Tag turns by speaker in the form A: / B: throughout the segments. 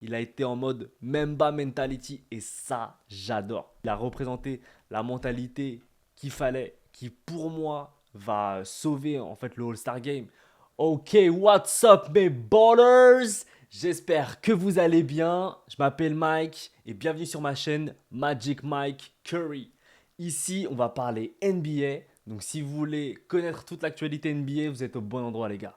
A: Il a été en mode Memba mentality et ça, j'adore. Il a représenté la mentalité qu'il fallait, qui pour moi va sauver en fait le All-Star Game. Ok, what's up mes ballers? J'espère que vous allez bien. Je m'appelle Mike et bienvenue sur ma chaîne Magic Mike Curry. Ici, on va parler NBA. Donc si vous voulez connaître toute l'actualité NBA, vous êtes au bon endroit les gars.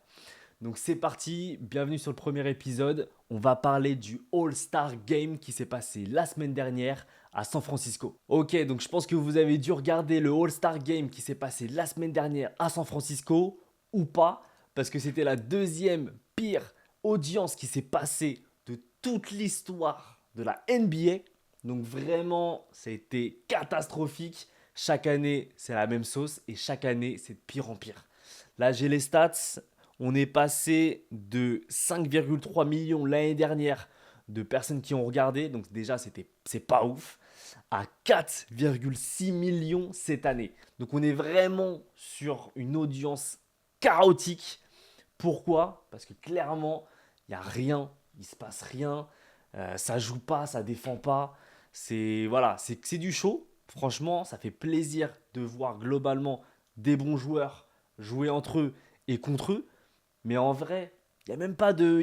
A: Donc c'est parti, bienvenue sur le premier épisode. On va parler du All-Star Game qui s'est passé la semaine dernière à San Francisco. Ok, donc je pense que vous avez dû regarder le All-Star Game qui s'est passé la semaine dernière à San Francisco ou pas, parce que c'était la deuxième pire audience qui s'est passée de toute l'histoire de la NBA. Donc vraiment, ça a été catastrophique. Chaque année, c'est la même sauce et chaque année, c'est de pire en pire. Là, j'ai les stats. On est passé de 5,3 millions l'année dernière de personnes qui ont regardé, donc déjà c'est pas ouf, à 4,6 millions cette année. Donc on est vraiment sur une audience chaotique. Pourquoi? Parce que clairement, il n'y a rien, il se passe rien, ça joue pas, ça défend pas. C'est voilà, c'est du show. Franchement, ça fait plaisir de voir globalement des bons joueurs jouer entre eux et contre eux. Mais en vrai, il y a même pas de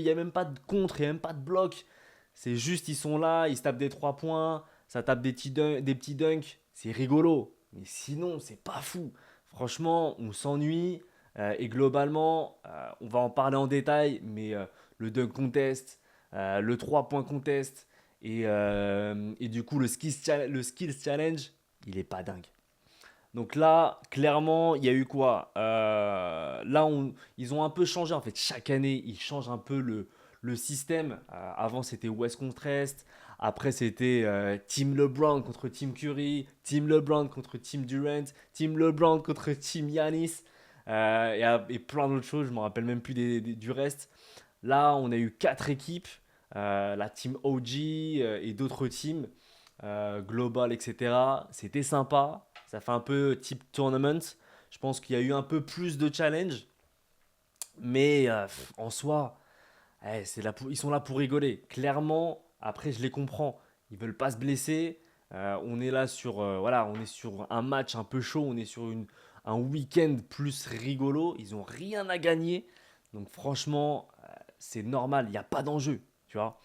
A: contre, il n'y a même pas de bloc. C'est juste, ils sont là, ils se tapent des 3 points, ça tape des petits dunks. C'est rigolo. Mais sinon, c'est pas fou. Franchement, on s'ennuie. Et globalement, on va en parler en détail, mais le dunk contest, le 3 points contest et du coup le skills challenge, il est pas dingue. Donc là, clairement, il y a eu quoi? Ils ont un peu changé en fait. Chaque année, ils changent un peu le système. Avant, c'était West contre Est. Après, c'était Team LeBron contre Team Curry. Team LeBron contre Team Durant. Team LeBron contre Team Yanis. Et plein d'autres choses. Je ne me rappelle même plus du reste. Là, on a eu quatre équipes. La Team OG et d'autres teams. Global, etc. C'était sympa. Ça fait un peu type tournament. Je pense qu'il y a eu un peu plus de challenge. Mais en soi, ils sont là pour rigoler. Clairement, après, je les comprends. Ils veulent pas se blesser. On est là sur, voilà, on est sur un match un peu chaud. On est sur un week-end plus rigolo. Ils ont rien à gagner. Donc franchement, c'est normal. Il n'y a pas d'enjeu. Tu vois.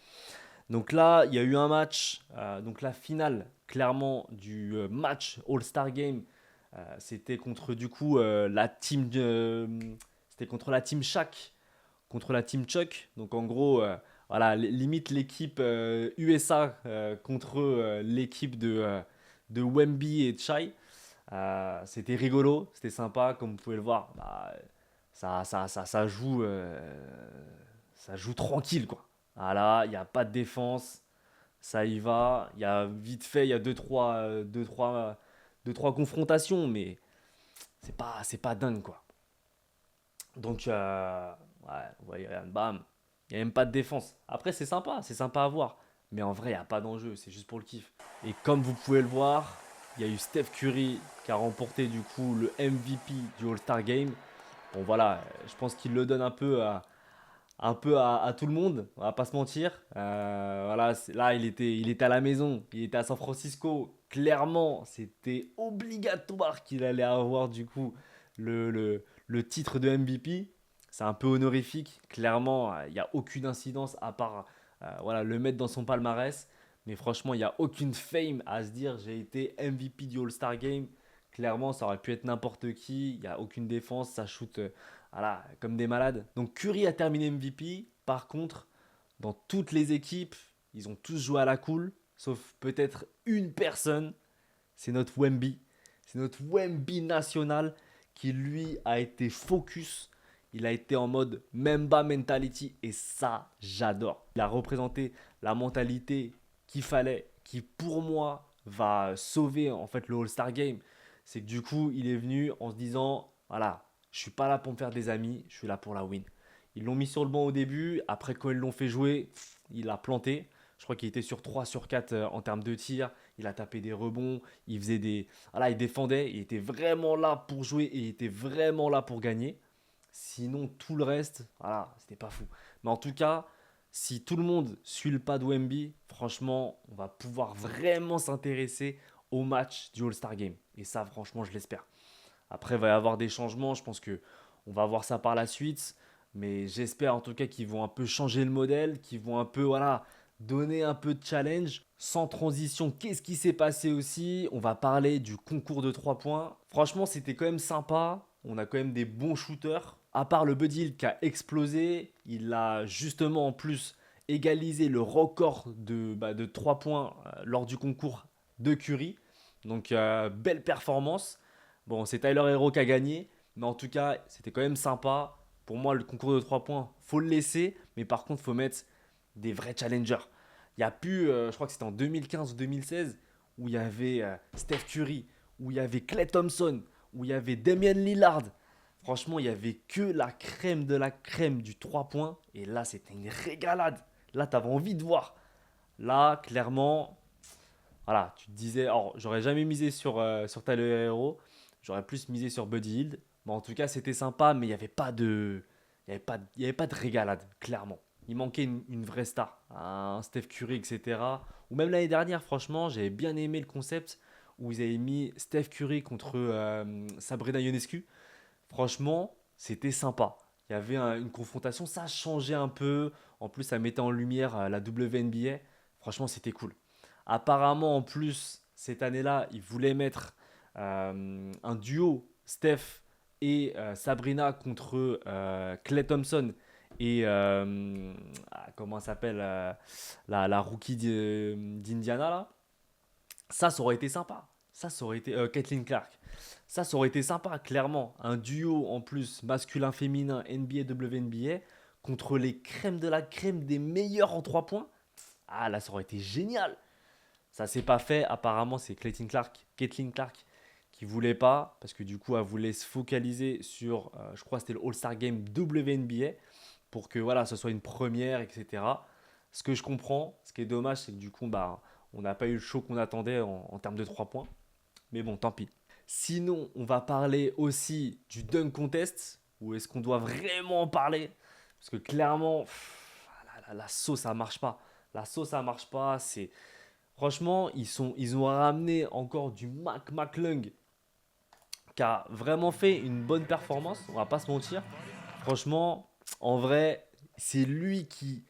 A: Donc là, il y a eu un match, donc la finale clairement du match All-Star Game, c'était contre du coup c'était contre la team Shaq, contre la team Chuck. Donc en gros, voilà, limite l'équipe USA contre l'équipe de Wemby et de Shai. C'était rigolo, c'était sympa, comme vous pouvez le voir. Bah, ça joue tranquille quoi. Voilà, il n'y a pas de défense, ça y va. Il y a vite fait, il y a deux, trois confrontations, mais c'est pas dingue quoi. Donc, ouais, vous voyez, regarde, bam, il n'y a même pas de défense. Après, c'est sympa à voir. Mais en vrai, il n'y a pas d'enjeu, c'est juste pour le kiff. Et comme vous pouvez le voir, il y a eu Steph Curry qui a remporté du coup le MVP du All-Star Game. Bon voilà, je pense qu'il le donne un peu à tout le monde, on va pas se mentir. Voilà, là il était à la maison, il était à San Francisco. Clairement, c'était obligatoire qu'il allait avoir du coup le titre de MVP. C'est un peu honorifique. Clairement, il n'y a aucune incidence à part voilà, le mettre dans son palmarès. Mais franchement, il n'y a aucune fame à se dire j'ai été MVP du All-Star Game. Clairement, ça aurait pu être n'importe qui. Il n'y a aucune défense, ça shoot voilà, comme des malades. Donc Curry a terminé MVP. Par contre, dans toutes les équipes, ils ont tous joué à la cool, sauf peut-être une personne, c'est notre Wemby. C'est notre Wemby national qui lui a été focus. Il a été en mode Memba mentality et ça, j'adore. Il a représenté la mentalité qu'il fallait, qui pour moi va sauver en fait le All-Star Game. C'est que du coup, il est venu en se disant voilà, je suis pas là pour me faire des amis, je suis là pour la win. Ils l'ont mis sur le banc au début, après quand ils l'ont fait jouer, il a planté. Je crois qu'il était sur 3 sur 4 en termes de tir. Il a tapé des rebonds, il faisait des. Voilà, il défendait, il était vraiment là pour jouer et il était vraiment là pour gagner. Sinon, tout le reste, voilà, c'était pas fou. Mais en tout cas, si tout le monde suit le pas de Wemby, franchement, on va pouvoir vraiment s'intéresser au match du All-Star Game. Et ça, franchement, je l'espère. Après, il va y avoir des changements. Je pense que on va voir ça par la suite. Mais j'espère en tout cas qu'ils vont un peu changer le modèle, qu'ils vont un peu voilà, donner un peu de challenge. Sans transition, qu'est-ce qui s'est passé aussi? On va parler du concours de 3 points. Franchement, c'était quand même sympa. On a quand même des bons shooters. À part le Buddy Hield qui a explosé, il a justement en plus égalisé le record de 3 points lors du concours de Curry. Donc, belle performance. Bon, c'est Tyler Hero qui a gagné, mais en tout cas, c'était quand même sympa. Pour moi, le concours de 3 points, faut le laisser, mais par contre, il faut mettre des vrais challengers. Il y a plus, je crois que c'était en 2015 ou 2016, où il y avait Steph Curry, où il y avait Klay Thompson, où il y avait Damian Lillard. Franchement, il n'y avait que la crème de la crème du 3 points. Et là, c'était une régalade. Là, tu avais envie de voir. Là, clairement, voilà, tu te disais, alors j'aurais jamais misé sur Tyler Hero, j'aurais plus misé sur Buddy Hield. Mais en tout cas, c'était sympa, mais il n'y avait pas de, il y avait pas de régalade, clairement. Il manquait une vraie star, un Steph Curry, etc. Ou même l'année dernière, franchement, j'avais bien aimé le concept où ils avaient mis Steph Curry contre Sabrina Ionescu. Franchement, c'était sympa. Il y avait une confrontation, ça changeait un peu. En plus, ça mettait en lumière la WNBA. Franchement, c'était cool. Apparemment, en plus, cette année-là, ils voulaient mettre un duo Steph et Sabrina contre Klay Thompson et comment elle s'appelle la rookie d'Indiana là. Ça aurait été sympa. Ça aurait été Caitlin Clark. Ça aurait été sympa, clairement. Un duo en plus masculin-féminin NBA WNBA contre les crèmes de la crème des meilleurs en 3 points. Ah là, ça aurait été génial. Ça s'est pas fait. Apparemment, c'est Caitlin Clark qui voulait pas parce que du coup, elle voulait se focaliser sur, je crois, que c'était le All-Star Game WNBA pour que voilà, ce soit une première, etc. Ce que je comprends, ce qui est dommage, c'est que du coup, bah, on n'a pas eu le show qu'on attendait en termes de 3 points. Mais bon, tant pis. Sinon, on va parler aussi du dunk contest. Ou est-ce qu'on doit vraiment en parler? Parce que clairement, la sauce, ça marche pas. La sauce, ça marche pas. Franchement, ils ont ramené encore du Mac McClung qui a vraiment fait une bonne performance. On va pas se mentir. Franchement, en vrai, c'est lui qui,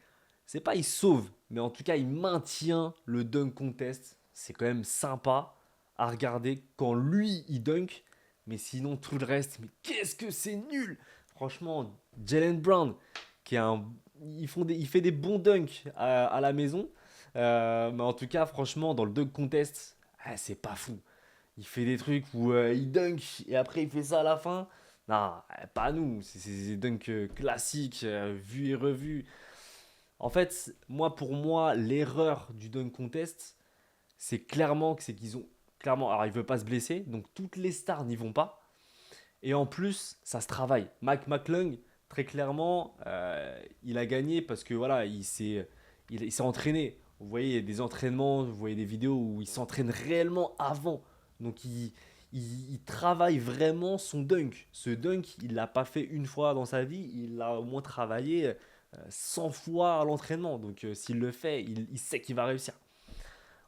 A: c'est pas il sauve, mais en tout cas, il maintient le dunk contest. C'est quand même sympa à regarder quand lui il dunk, mais sinon tout le reste, mais qu'est-ce que c'est nul! Franchement, Jalen Brown, il fait des bons dunks à la maison, mais en tout cas, franchement, dans le dunk contest, c'est pas fou. Il fait des trucs où il dunk et après il fait ça à la fin. Non, pas nous, c'est des dunks classiques, vus et revus. En fait, pour moi, l'erreur du dunk contest, c'est qu'ils ont clairement, alors il veut pas se blesser, donc toutes les stars n'y vont pas. Et en plus, ça se travaille. Mike McClung, très clairement, il a gagné parce que voilà, il s'est entraîné. Vous voyez, il y a des entraînements, vous voyez des vidéos où il s'entraîne réellement avant. Donc il travaille vraiment son dunk. Ce dunk, il l'a pas fait une fois dans sa vie, il l'a au moins travaillé 100 fois à l'entraînement. Donc s'il le fait, il sait qu'il va réussir.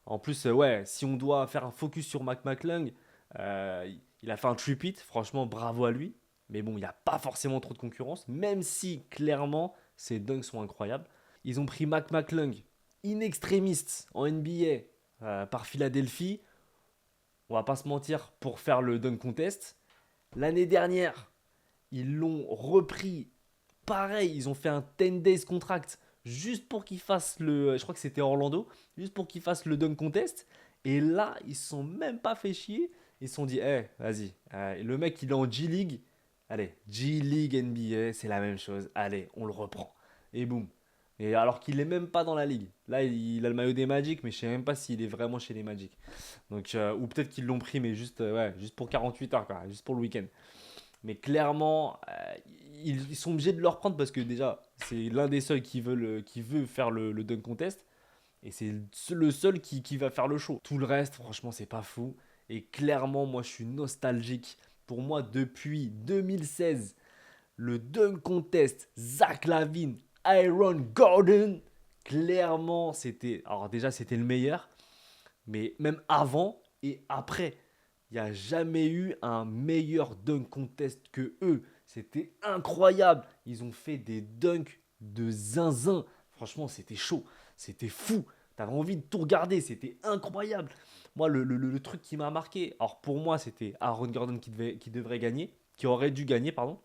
A: En plus, ouais, si on doit faire un focus sur Mac McClung, il a fait un tripit, franchement bravo à lui. Mais bon, il n'y a pas forcément trop de concurrence, même si clairement ses dunks sont incroyables. Ils ont pris Mac McClung, in extremis en NBA par Philadelphie, on va pas se mentir, pour faire le dunk contest. L'année dernière, ils l'ont repris. Pareil, ils ont fait un 10 days contract juste pour qu'il fasse je crois que c'était Orlando, juste pour qu'il fasse le dunk contest. Et là, ils se sont même pas fait chier. Ils se sont dit, vas-y, le mec il est en G League. Allez, G League NBA, c'est la même chose. Allez, on le reprend. Et boum. Et alors qu'il est même pas dans la ligue. Là, il a le maillot des Magic, mais je sais même pas s'il est vraiment chez les Magic. Donc, ou peut-être qu'ils l'ont pris, mais juste, ouais, juste pour 48 heures, quoi, juste pour le week-end. Mais clairement, ils sont obligés de le reprendre parce que déjà, c'est l'un des seuls qui veut faire le dunk contest. Et c'est le seul qui va faire le show. Tout le reste, franchement, c'est pas fou. Et clairement, moi, je suis nostalgique. Pour moi, depuis 2016, le dunk contest, Zach Lavine, Aaron Gordon, clairement, c'était... Alors déjà, c'était le meilleur. Mais même avant et après, il n'y a jamais eu un meilleur dunk contest que eux. C'était incroyable. Ils ont fait des dunks de zinzin. Franchement, c'était chaud. C'était fou. T'avais envie de tout regarder. C'était incroyable. Moi, le truc qui m'a marqué, alors pour moi, c'était Aaron Gordon qui devrait gagner, qui aurait dû gagner, pardon.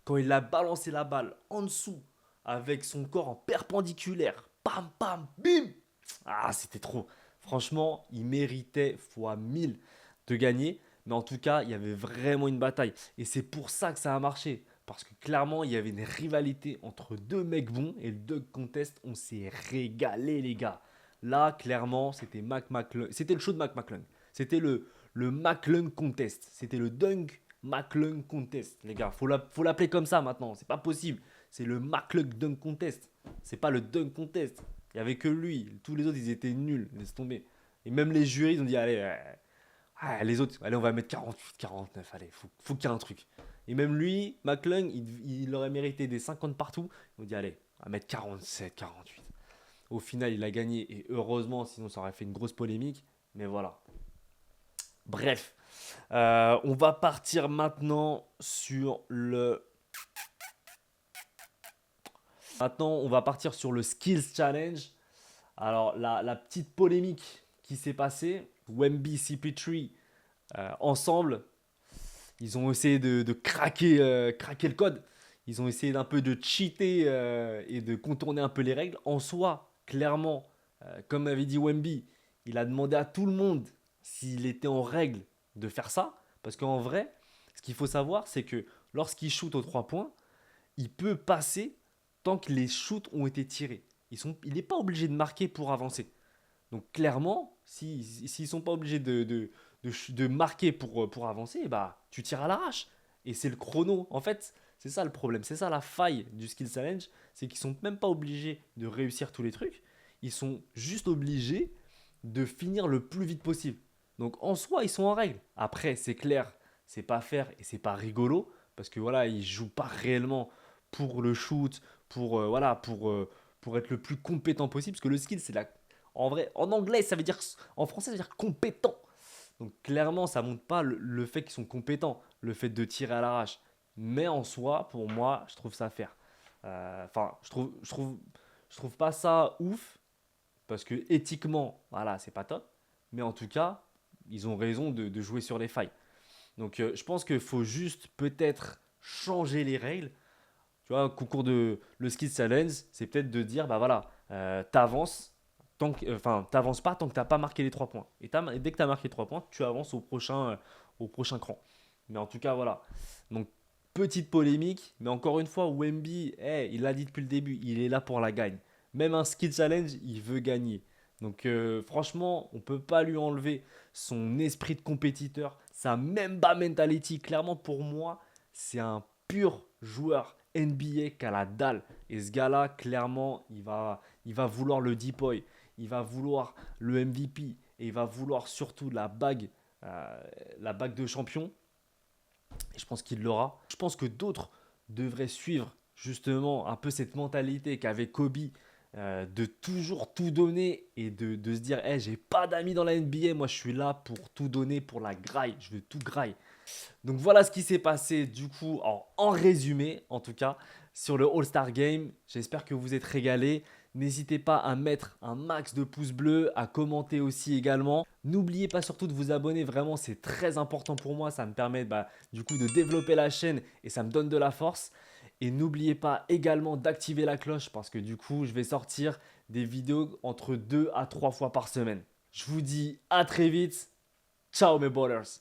A: Quand il a balancé la balle en dessous avec son corps en perpendiculaire. Pam, pam, bim. Ah, c'était trop. Franchement, il méritait fois 1000 de gagner. Mais en tout cas, il y avait vraiment une bataille. Et c'est pour ça que ça a marché. Parce que clairement, il y avait une rivalité entre deux mecs bons. Et le dunk contest, on s'est régalé, les gars. Là, clairement, c'était Mac McClung. C'était le show de Mac McClung. C'était le McClung contest. C'était le dunk McClung contest, les gars. Faut l'appeler comme ça maintenant. C'est pas possible. C'est le McClung dunk contest. C'est pas le dunk contest. Il n'y avait que lui. Tous les autres, ils étaient nuls. Laisse tomber. Et même les jurys, ils ont dit, allez, les autres, allez, on va mettre 48, 49. Allez, faut qu'il y ait un truc. Et même lui, McClung, il aurait mérité des 50 partout. Ils ont dit, allez, on va mettre 47, 48. Au final, il a gagné. Et heureusement, sinon, ça aurait fait une grosse polémique. Mais voilà. Bref. On va partir maintenant sur le... Maintenant, on va partir sur le Skills Challenge. Alors, la petite polémique qui s'est passée, Wemby, CP3, ensemble, ils ont essayé de craquer le code. Ils ont essayé d'un peu de cheater et de contourner un peu les règles. En soi, clairement, comme avait dit Wemby, il a demandé à tout le monde s'il était en règle de faire ça. Parce qu'en vrai, ce qu'il faut savoir, c'est que lorsqu'il shoot aux 3 points, il peut passer tant que les shoots ont été tirés. Il n'est pas obligé de marquer pour avancer. Donc clairement, s'ils ne sont pas obligés de marquer pour avancer, bah, tu tires à l'arrache. Et c'est le chrono. En fait, c'est ça le problème. C'est ça la faille du Skill Challenge. C'est qu'ils ne sont même pas obligés de réussir tous les trucs. Ils sont juste obligés de finir le plus vite possible. Donc en soi, ils sont en règle. Après, c'est clair, c'est pas faire et c'est pas rigolo. Parce que voilà, ils jouent pas réellement pour le shoot, pour être le plus compétent possible. Parce que le skill, c'est la... En vrai, en anglais, ça veut dire... En français, ça veut dire compétent. Donc clairement, ça montre pas le fait qu'ils sont compétents, le fait de tirer à l'arrache. Mais en soi, pour moi, je trouve ça faire. Enfin, je trouve pas ça ouf, parce que éthiquement, voilà, c'est pas top. Mais en tout cas, ils ont raison de jouer sur les failles. Donc je pense qu'il faut juste peut-être changer les règles. Tu vois, au concours de le ski challenge, c'est peut-être de dire, bah voilà, t'avances, t'avances pas tant que t'as pas marqué les 3 points. Et dès que tu as marqué les 3 points, tu avances au prochain cran. Mais en tout cas, voilà. Donc, petite polémique, mais encore une fois, Wemby, il l'a dit depuis le début, il est là pour la gagne. Même un ski challenge, il veut gagner. Donc, franchement, on peut pas lui enlever son esprit de compétiteur, sa Mamba mentality. Clairement, pour moi, c'est un pur joueur NBA qu'à la dalle. Et ce gars-là, clairement, il va vouloir le Depoy, il va vouloir le MVP et il va vouloir surtout la bague de champion. Et je pense qu'il l'aura. Je pense que d'autres devraient suivre justement un peu cette mentalité qu'avait Kobe, de toujours tout donner et de se dire hey, j'ai pas d'amis dans la NBA, moi je suis là pour tout donner, pour la graille, je veux tout graille. Donc voilà ce qui s'est passé du coup en résumé en tout cas sur le All-Star Game. J'espère que vous êtes régalés. N'hésitez pas à mettre un max de pouces bleus, à commenter aussi également. N'oubliez pas surtout de vous abonner, vraiment c'est très important pour moi. Ça me permet du coup de développer la chaîne et ça me donne de la force. Et n'oubliez pas également d'activer la cloche parce que du coup je vais sortir des vidéos entre 2 à 3 fois par semaine. Je vous dis à très vite. Ciao mes ballers.